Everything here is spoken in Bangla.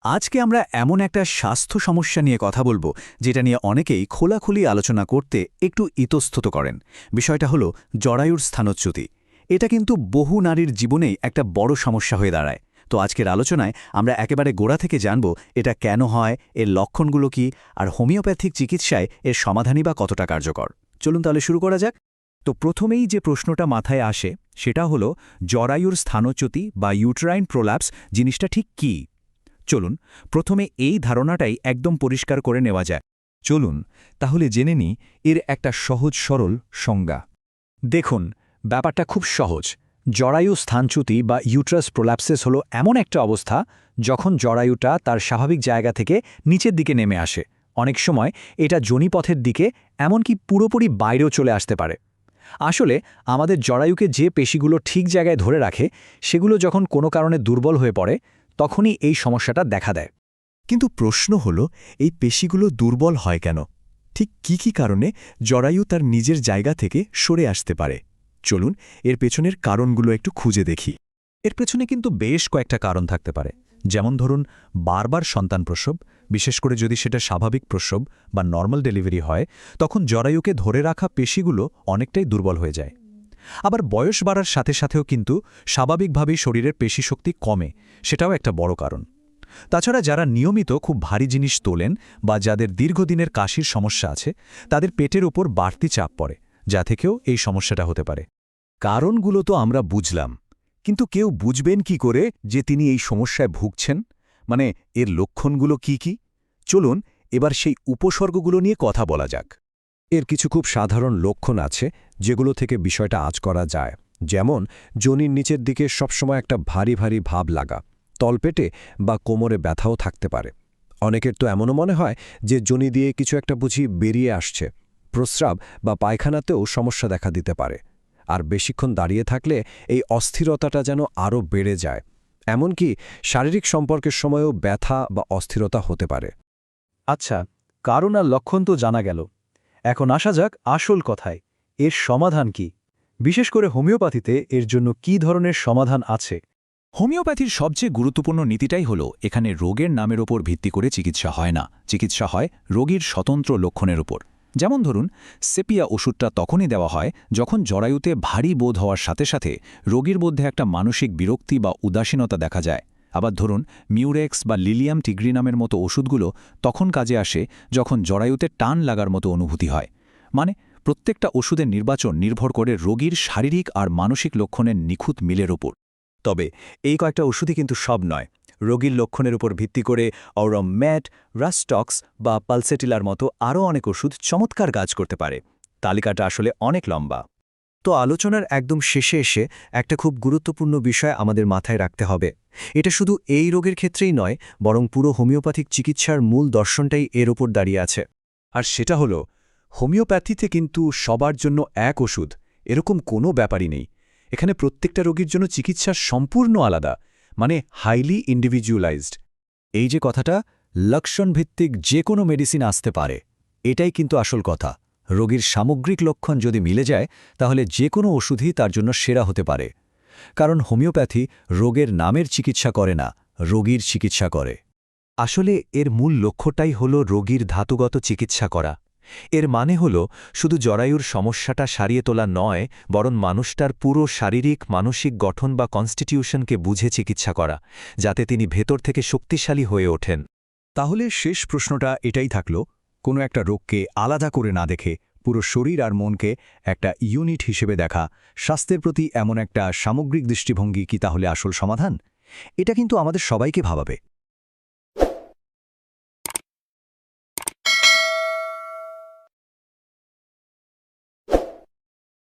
আজকে আমরা এমন একটা স্বাস্থ্য সমস্যা নিয়ে কথা বলবো যেটা নিয়ে অনেকেই খোলাখুলি আলোচনা করতে একটু ইতস্তত করেন। বিষয়টা হলো জরায়ুর স্থানচ্যুতি। এটা কিন্তু বহু নারীর জীবনেই একটা বড় সমস্যা হয়ে দাঁড়ায়। তো আজকের আলোচনায় আমরা একেবারে গোড়া থেকে জানব এটা কেন হয়, এর লক্ষণগুলো কি, আর হোমিওপ্যাথিক চিকিৎসায় এর সমাধানই বা কতটা কার্যকর। চলুন তাহলে শুরু করা যাক। তো প্রথমেই যে প্রশ্নটা মাথায় আসে সেটা হলো জরায়ুর স্থানচ্যুতি বা ইউটেরাইন প্রোল্যাপস জিনিসটা ঠিক কী। চলুন প্রথমে এই ধারণাটাই একদম পরিষ্কার করে নেওয়া যায়। চলুন তাহলে জেনে নিই এর একটা সহজ সরল সংজ্ঞা। দেখুন, ব্যাপারটা খুব সহজ। জরায়ু স্থানচ্যুতি বা ইউট্রাস প্রোল্যাপসিস হলো এমন একটা অবস্থা যখন জরায়ুটা তার স্বাভাবিক জায়গা থেকে নিচের দিকে নেমে আসে। অনেক সময় এটা যোনিপথের দিকে, এমনকি পুরোপুরি বাইরেও চলে আসতে পারে। আসলে আমাদের জরায়ুকে যে পেশিগুলো ঠিক জায়গায় ধরে রাখে সেগুলো যখন কোনো কারণে দুর্বল হয়ে পড়ে তখনই এই সমস্যাটা দেখা দেয়। কিন্তু প্রশ্ন হলো এই পেশিগুলো দুর্বল হয় কেন? ঠিক কি কারণে জরায়ু তার নিজের জায়গা থেকে সরে আসতে পারে? চলুন এর পেছনের কারণগুলো একটু খুঁজে দেখি। এর পেছনে কিন্তু বেশ কয়েকটা কারণ থাকতে পারে। যেমন ধরুন, বারবার সন্তান প্রসব, বিশেষ করে যদি সেটা স্বাভাবিক প্রসব বা নর্মাল ডেলিভারি হয়, তখন জরায়ুকে ধরে রাখা পেশিগুলো অনেকটাই দুর্বল হয়ে যায়। আবার বয়স বাড়ার সাথে সাথেও কিন্তু স্বাভাবিকভাবেই শরীরের পেশিশক্তি কমে, সেটাও একটা বড় কারণ। তাছাড়া যারা নিয়মিত খুব ভারী জিনিস তোলেন বা যাদের দীর্ঘদিনের কাশির সমস্যা আছে, তাদের পেটের উপর বাড়তি চাপ পড়ে, যা থেকেও এই সমস্যাটা হতে পারে। কারণগুলো তো আমরা বুঝলাম, কিন্তু কেউ বুঝবেন কি করে যে তিনি এই সমস্যায় ভুগছেন? মানে এর লক্ষণগুলো কি? চলুন এবার সেই উপসর্গগুলো নিয়ে কথা বলা যাক। এর কিছু খুব সাধারণ লক্ষণ আছে যেগুলো থেকে বিষয়টা আঁচ করা যায়। যেমন যোনির নিচের দিকে সবসময় একটা ভারী ভারী ভাব লাগা, তলপেটে বা কোমরে ব্যথাও থাকতে পারে। অনেকের তো এমনও মনে হয় যে যোনি দিয়ে কিছু একটা বুঝি বেরিয়ে আসছে। প্রস্রাব বা পায়খানাতেও সমস্যা দেখা দিতে পারে। আর বেশিক্ষণ দাঁড়িয়ে থাকলে এই অস্থিরতাটা যেন আরও বেড়ে যায়। এমনকি শারীরিক সম্পর্কের সময়ও ব্যথা বা অস্থিরতা হতে পারে। আচ্ছা, কারণ আর লক্ষণ তো জানা গেল। এখন আসা যাক আসল কথায়, এর সমাধান কি? বিশেষ করে হোমিওপ্যাথিতে এর জন্য কী ধরনের সমাধান আছে? হোমিওপ্যাথির সবচেয়ে গুরুত্বপূর্ণ নীতিটাই হল এখানে রোগের নামের ওপর ভিত্তি করে চিকিৎসা হয় না, চিকিৎসা হয় রোগীর স্বতন্ত্র লক্ষণের উপর। যেমন ধরুন, সেপিয়া ওষুধটা তখনই দেওয়া হয় যখন জরায়ুতে ভারী বোধ হওয়ার সাথে সাথে রোগীর মধ্যে একটা মানসিক বিরক্তি বা উদাসীনতা দেখা যায়। আবার ধরুন, মিউরেক্স বা লিলিয়াম টিগ্রিনামের মতো ওষুধগুলো তখন কাজে আসে যখন জরায়ুতে টান লাগার মতো অনুভূতি হয়। মানে প্রত্যেকটা ওষুধের নির্বাচন নির্ভর করে রোগীর শারীরিক আর মানসিক লক্ষণের নিখুঁত মিলের ওপর। তবে এই কয়েকটা ওষুধই কিন্তু সব নয়। রোগীর লক্ষণের উপর ভিত্তি করে অরম্যাট, রাস্টক্স বা পালসেটিলার মতো আরও অনেক ওষুধ চমৎকার কাজ করতে পারে। তালিকাটা আসলে অনেক লম্বা। তো আলোচনার একদম শেষে এসে একটা খুব গুরুত্বপূর্ণ বিষয় আমাদের মাথায় রাখতে হবে। এটা শুধু এই রোগের ক্ষেত্রেই নয়, বরং পুরো হোমিওপ্যাথিক চিকিৎসার মূল দর্শনটাই এর ওপর দাঁড়িয়ে আছে। আর সেটা হলো, হোমিওপ্যাথিতে কিন্তু সবার জন্য এক ওষুধ এরকম কোনো ব্যাপারই নেই। এখানে প্রত্যেকটা রোগীর জন্য চিকিৎসা সম্পূর্ণ আলাদা, মানে হাইলি ইন্ডিভিজুয়ালাইজড। এই যে কথাটা, লক্ষণভিত্তিক যে কোনো মেডিসিন আসতে পারে, এটাই কিন্তু আসল কথা। রোগীর সামগ্রিক লক্ষণ যদি মিলে যায় তাহলে যে কোনো ওষুধই তার জন্য সেরা হতে পারে। কারণ হোমিওপ্যাথি রোগের নামের চিকিৎসা করে না, রোগীর চিকিৎসা করে। আসলে এর মূল লক্ষ্যটাই হল রোগীর ধাতুগত চিকিৎসা করা। এর মানে হল শুধু জরায়ুর সমস্যাটা সারিয়ে তোলা নয়, বরং মানুষটার পুরো শারীরিক মানসিক গঠন বা কনস্টিটিউশনকে বুঝে চিকিৎসা করা, যাতে তিনি ভেতর থেকে শক্তিশালী হয়ে ওঠেন। তাহলে শেষ প্রশ্নটা এটাই থাকল, কোনো একটা রোগকে আলাদা করে না দেখে পুরো শরীর আর মনকে একটা ইউনিট হিসেবে দেখা, স্বাস্থ্যের প্রতি এমন একটা সামগ্রিক দৃষ্টিভঙ্গি কি তাহলে আসল সমাধান? এটা কিন্তু আমাদের সবাইকে ভাবাবে।